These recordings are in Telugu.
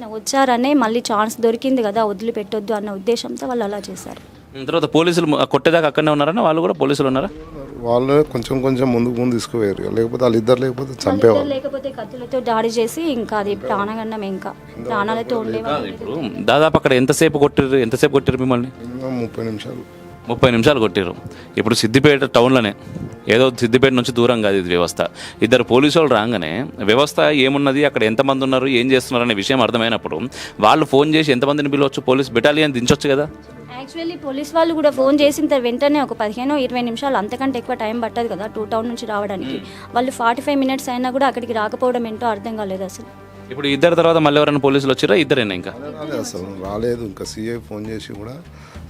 ఆయన వచ్చారనే మళ్ళీ ఛాన్స్ దొరికింది కదా వదిలిపెట్టొద్దు అన్న ఉద్దేశంతో వాళ్ళు అలా చేశారు. తర్వాత పోలీసులు కొట్టేదాకా అక్కడనే ఉన్నారని వాళ్ళు కూడా పోలీసులు ఉన్నారా? వాళ్ళు కొంచెం కొంచెం ముందు తీసుకుపోయారు, లేకపోతే వాళ్ళిద్దరు లేకపోతే చంపేవాళ్ళు. లేకపోతే కత్తులతో దాడి చేసి ఇంకా అది ప్రాణగండం, ఇంకా ప్రాణాలతో ఉండేవాళ్ళు. ఇప్పుడు దాదాపు అక్కడ ఎంతసేపు కొట్టిరు మిమ్మల్ని? 30 నిమిషాలు. 30 నిమిషాలు కొట్టిరు. ఇప్పుడు సిద్దిపేట టౌన్లోనే, ఏదో సిద్దిపేట నుంచి దూరం కాదు ఇది వ్యవస్థ. ఇద్దరు పోలీసు వాళ్ళు రాగానే వ్యవస్థ ఏమున్నది, అక్కడ ఎంతమంది ఉన్నారు, ఏం చేస్తున్నారు అనే విషయం అర్థమైనప్పుడు వాళ్ళు ఫోన్ చేసి ఎంతమందిని పిలవచ్చు, పోలీస్ బెటాలియన్ దించొచ్చు కదా. యాక్చువల్లీ పోలీస్ వాళ్ళు కూడా ఫోన్ చేసిన వెంటనే ఒక 15-20 నిమిషాలు, అంతకంటే ఎక్కువ టైం పట్టదు కదా టౌన్ నుంచి రావడానికి. వాళ్ళు 45 మినిట్స్ అయినా కూడా అక్కడికి రాకపోవడం ఏంటో అర్థం కాలేదు అసలు. ఇప్పుడు ఇద్దరు తర్వాత మళ్ళీ ఎవరైనా పోలీసులు వచ్చారా? ఇద్దరేనా? ఇంకా అసలు రాలేదు. ఇంకా సీఐ ఫోన్ చేసి కూడా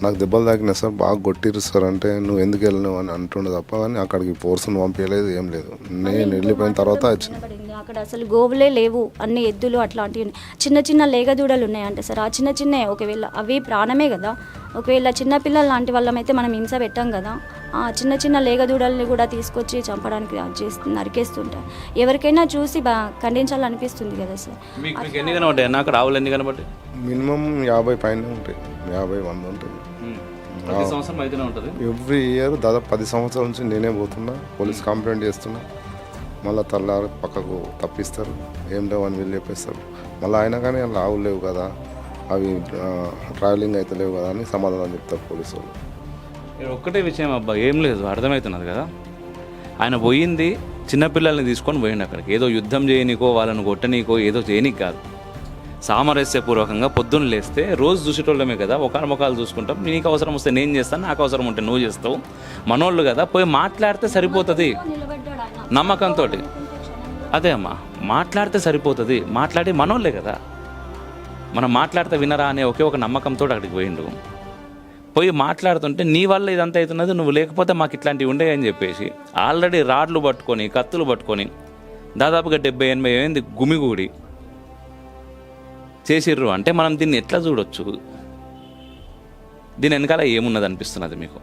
నాకు దెబ్బలు తాకినాయి సార్, బాగా కొట్టిరు సార్ అంటే, నువ్వు ఎందుకు వెళ్ళినావు అని అంటుండే తప్ప కానీ అక్కడికి ఫోర్స్ను పంపించలేదు, ఏం లేదు. నేను వెళ్ళిపోయిన తర్వాత వచ్చిన అక్కడ అసలు గోవులే లేవు, అన్ని ఎద్దులు అట్లాంటివి, చిన్న చిన్న లేగదూడలు ఉన్నాయంటే సార్. ఆ చిన్న చిన్న ఒకవేళ అవి ప్రాణమే కదా, ఒకవేళ చిన్నపిల్లలు లాంటి వాళ్ళమైతే మనం హింస పెట్టాం కదా. ఆ చిన్న చిన్న లేగదూడల్ని కూడా తీసుకొచ్చి చంపడానికి నరికేస్తుంటారు. ఎవరికైనా చూసి ఖండించాలనిపిస్తుంది కదా సార్. మీకు ఎన్ని కనబడ్డాయి అన్న అక్కడ? ఆవులు ఎన్ని పడ్డాయి? మినిమం 50 పైన ఉంటాయి, 50-100 ఉంటుంది. సంవత్సరం అయితేనే ఉంటుంది. ఎవ్రీ ఇయర్ దాదాపు 10 సంవత్సరాల నుంచి నేనే పోతున్నా, పోలీస్ కంప్లైంట్ చేస్తున్నా. మళ్ళీ తెల్లారి పక్కకు తప్పిస్తారు, ఏం లేవు అని వీళ్ళు చెప్పేస్తారు. మళ్ళీ అయినా కానీ అలా ఆవులు లేవు కదా, అవి ట్రావెలింగ్ అయితే లేవు కదా అని సమాధానం చెప్తారు పోలీసు వాళ్ళు. ఒక్కటే విషయం అబ్బా, ఏం లేదు, అర్థమవుతున్నది కదా. ఆయన పోయింది చిన్నపిల్లల్ని తీసుకొని పోయిండు అక్కడికి, ఏదో యుద్ధం చేయనీకో వాళ్ళని కొట్టనీకో ఏదో చేయనీకి కాదు. సామరస్యపూర్వకంగా పొద్దున్న లేస్తే రోజు చూసేటోళ్ళమే కదా, ఒకరి ముఖాలు చూసుకుంటాం. నీకు అవసరం వస్తే నేను చేస్తాను, నాకు అవసరం ఉంటే నువ్వు చేస్తావు, మనోళ్ళు కదా, పోయి మాట్లాడితే సరిపోతుంది నమ్మకంతో. అదే అమ్మా, మాట్లాడితే సరిపోతుంది. మాట్లాడి మనోళ్ళే కదా, మనం మాట్లాడితే వినరా అనే ఒకే ఒక నమ్మకంతో అక్కడికి పోయిండు. పోయి మాట్లాడుతుంటే నీ వల్ల ఇదంతా అవుతున్నది, నువ్వు లేకపోతే మాకు ఇట్లాంటివి ఉండేవి చెప్పేసి ఆల్రెడీ రాడ్లు పట్టుకొని కత్తులు పట్టుకొని దాదాపుగా 70-80 అయింది గుమిగూడి చేసిర్రు అంటే మనం దీన్ని ఎట్లా చూడొచ్చు? దీని వెనకాల ఏమున్నది అనిపిస్తున్నది మీకు?